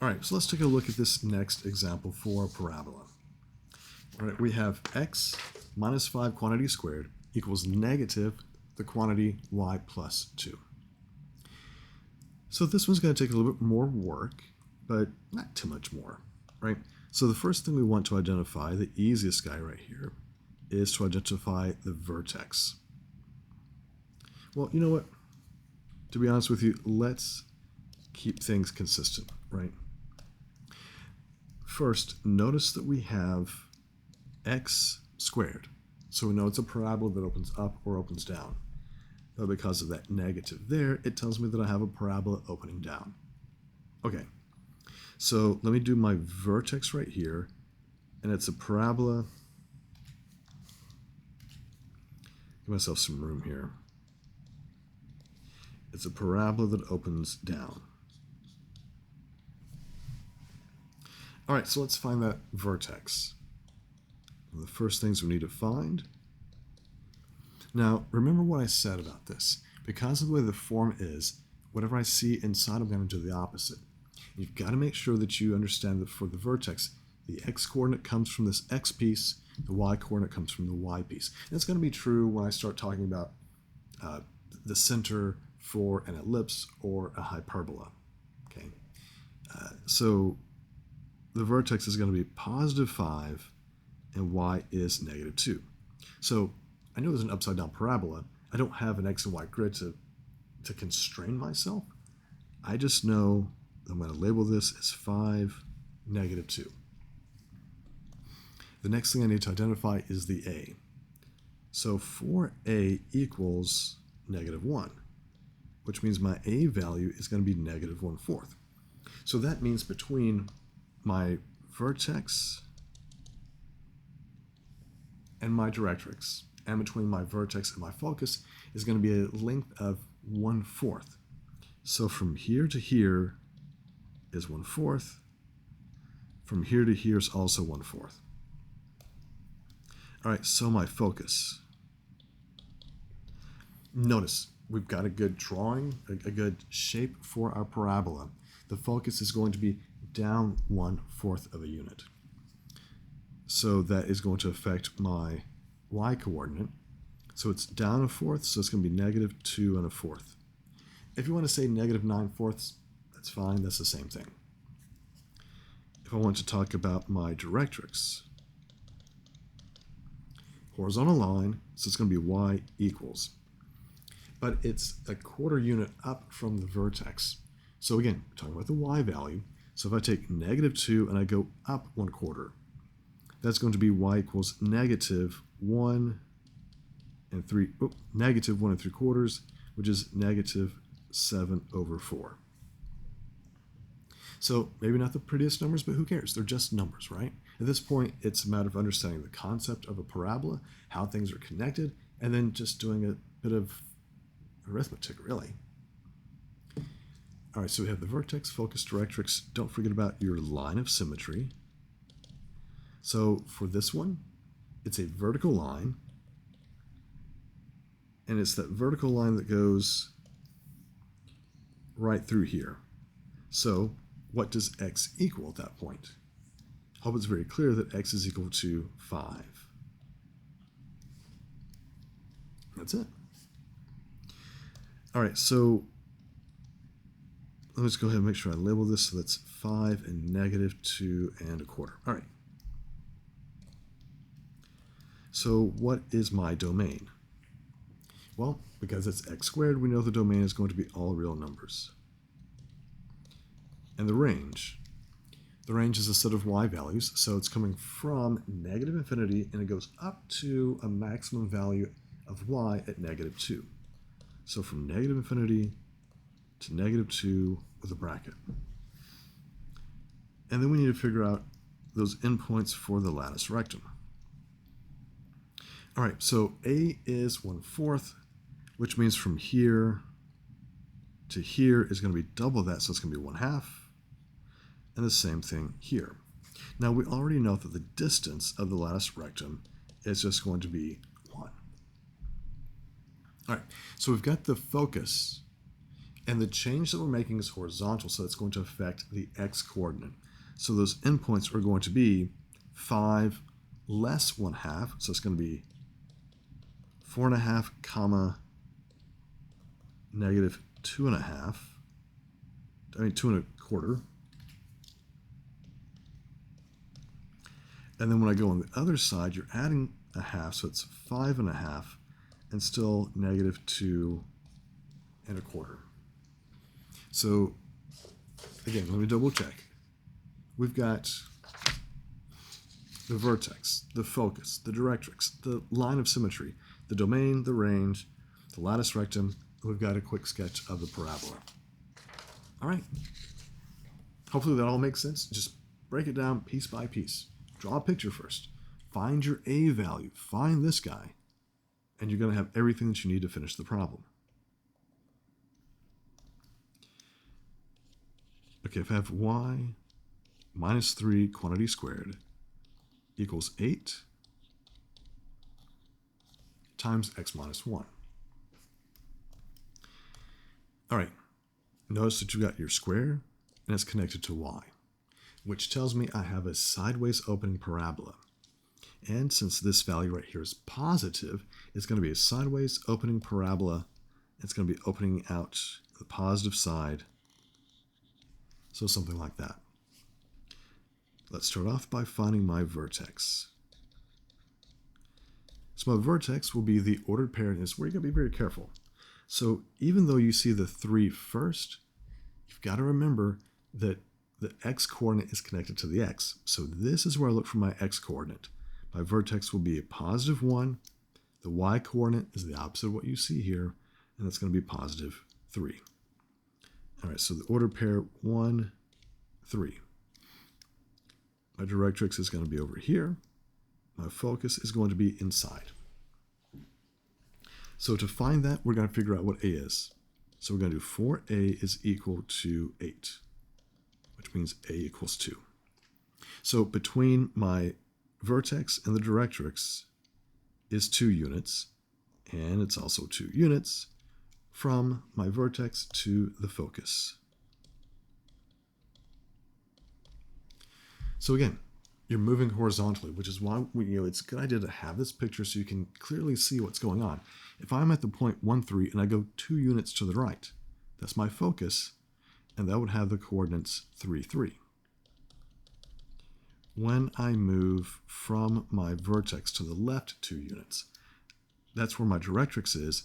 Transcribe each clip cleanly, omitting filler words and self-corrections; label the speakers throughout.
Speaker 1: All right, so let's take a look at this next example for a parabola. All right, we have x minus 5 quantity squared equals negative the quantity y plus 2. So this one's going to take a little bit more work, but not too much more, right? So the first thing we want to identify, the easiest guy right here, is to identify the vertex. Well, you know what? To be honest with you, let's keep things consistent, right? First, notice that we have x squared. So we know it's a parabola that opens up or opens down. But because of that negative there, it tells me that I have a parabola opening down. Okay, so let me do my vertex right here, and it's a parabola. Give myself some room here. It's a parabola that opens down. All right, so let's find that vertex. One of the first things we need to find. Now, remember what I said about this. Because of the way the form is, whatever I see inside, I'm going to do the opposite. You've got to make sure that you understand that for the vertex, the x-coordinate comes from this x piece, the y-coordinate comes from the y piece. And it's going to be true when I start talking about the center for an ellipse or a hyperbola. Okay, so the vertex is going to be positive 5 and y is negative 2. So I know there's an upside down parabola. I don't have an x and y grid to constrain myself. I just know I'm going to label this as 5, negative 2. The next thing I need to identify is the a. So 4a equals negative 1, which means my a value is going to be negative 1/4. So that means between my vertex and my directrix, and between my vertex and my focus, is going to be a length of 1/4. So from here to here is 1/4. From here to here is also 1/4. All right, so my focus. Notice we've got a good drawing, a good shape for our parabola. The focus is going to be down 1/4 of a unit. So that is going to affect my y-coordinate. So it's down 1/4, so it's going to be negative 2 1/4. If you want to say negative 9/4, that's fine, that's the same thing. If I want to talk about my directrix, horizontal line, so it's going to be y equals. But it's a 1/4 unit up from the vertex. So again, we're talking about the y value. So if I take negative 2 and I go up 1/4, that's going to be y equals negative 1 3/4, which is negative 7/4. So maybe not the prettiest numbers, but who cares? They're just numbers, right? At this point, it's a matter of understanding the concept of a parabola, how things are connected, and then just doing a bit of arithmetic, really. All right, so we have the vertex, focus, directrix. Don't forget about your line of symmetry. So for this one, it's a vertical line, and it's that vertical line that goes right through here. So what does x equal at that point? I hope it's very clear that x is equal to 5. That's it. All right, so let's go ahead and make sure I label this. So that's 5 and negative 2 1/4. All right. So what is my domain? Well, because it's x squared, we know the domain is going to be all real numbers. And the range is a set of y values, so it's coming from negative infinity, and it goes up to a maximum value of y at negative 2. So from negative infinity to negative 2 with a bracket. And then we need to figure out those endpoints for the latus rectum. All right, so a is 1/4, which means from here to here is going to be double that, so it's going to be 1/2. And the same thing here. Now we already know that the distance of the latus rectum is just going to be 1. All right, so we've got the focus And the change that we're making is horizontal, so it's going to affect the x-coordinate. So those endpoints are going to be 5 less 1/2, so it's going to be 4.5 comma negative 2.5, 2.25. And then when I go on the other side, you're adding a half, so it's 5.5, and still negative 2.25. So again, let me double check. We've got the vertex, the focus, the directrix, the line of symmetry, the domain, the range, the lattice rectum. We've got a quick sketch of the parabola. All right. Hopefully that all makes sense. Just break it down piece by piece. Draw a picture first. Find your A value. Find this guy. And you're going to have everything that you need to finish the problem. Okay, if I have y minus 3 quantity squared equals 8 times x minus 1. All right, notice that you got your square and it's connected to y, which tells me I have a sideways opening parabola. And since this value right here is positive, it's going to be a sideways opening parabola. It's going to be opening out the positive side. So something like that. Let's start off by finding my vertex. So my vertex will be the ordered pair, and it's where you're going to be very careful. So even though you see the 3 first, you've got to remember that the x-coordinate is connected to the x. So this is where I look for my x-coordinate. My vertex will be a positive 1. The y-coordinate is the opposite of what you see here, and that's going to be positive 3. All right, so the ordered pair 1, 3. My directrix is going to be over here. My focus is going to be inside. So to find that, we're going to figure out what A is. So we're going to do 4A is equal to 8, which means A equals 2. So between my vertex and the directrix is 2 units, and it's also 2 units from my vertex to the focus. So again, you're moving horizontally, which is why it's a good idea to have this picture so you can clearly see what's going on. If I'm at the point 1, 3 and I go 2 units to the right, that's my focus, and that would have the coordinates 3, 3. When I move from my vertex to the left 2 units, that's where my directrix is.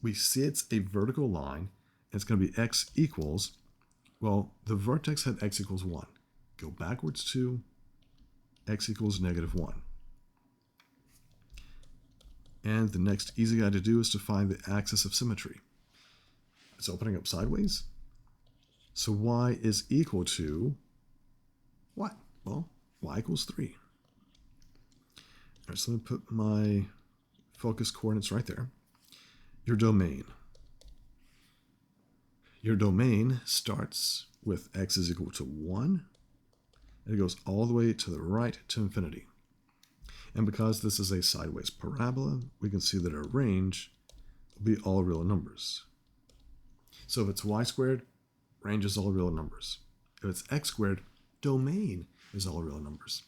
Speaker 1: We see it's a vertical line, and it's going to be x equals, well, the vertex had x equals 1. Go backwards 2, x equals negative 1. And the next easy guy to do is to find the axis of symmetry. It's opening up sideways. So y is equal to what? Well, y equals 3. All right, so let me put my focus coordinates right there. Your domain. Your domain starts with x is equal to 1, and it goes all the way to the right to infinity. And because this is a sideways parabola, we can see that our range will be all real numbers. So if it's y squared, range is all real numbers. If it's x squared, domain is all real numbers.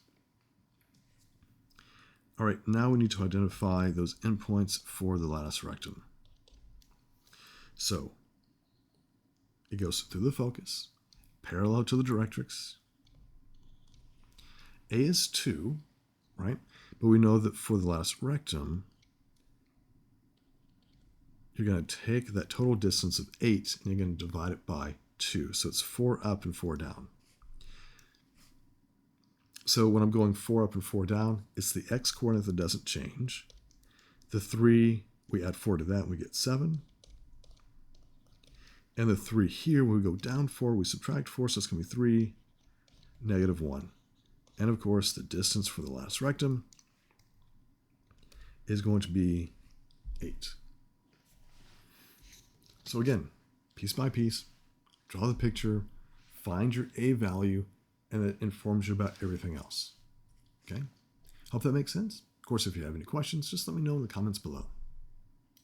Speaker 1: All right, now we need to identify those endpoints for the lattice rectum. So it goes through the focus, parallel to the directrix. A is 2, right? But we know that for the lattice rectum, you're going to take that total distance of 8 and you're going to divide it by 2. So it's 4 up and 4 down. So when I'm going 4 up and 4 down, it's the x-coordinate that doesn't change. The 3, we add 4 to that, we get 7. And the 3 here, when we go down 4, we subtract 4, so it's going to be 3, negative 1. And of course, the distance for the lattice rectum is going to be 8. So again, piece by piece, draw the picture, find your A value, and it informs you about everything else. Okay? Hope that makes sense. Of course, if you have any questions, just let me know in the comments below.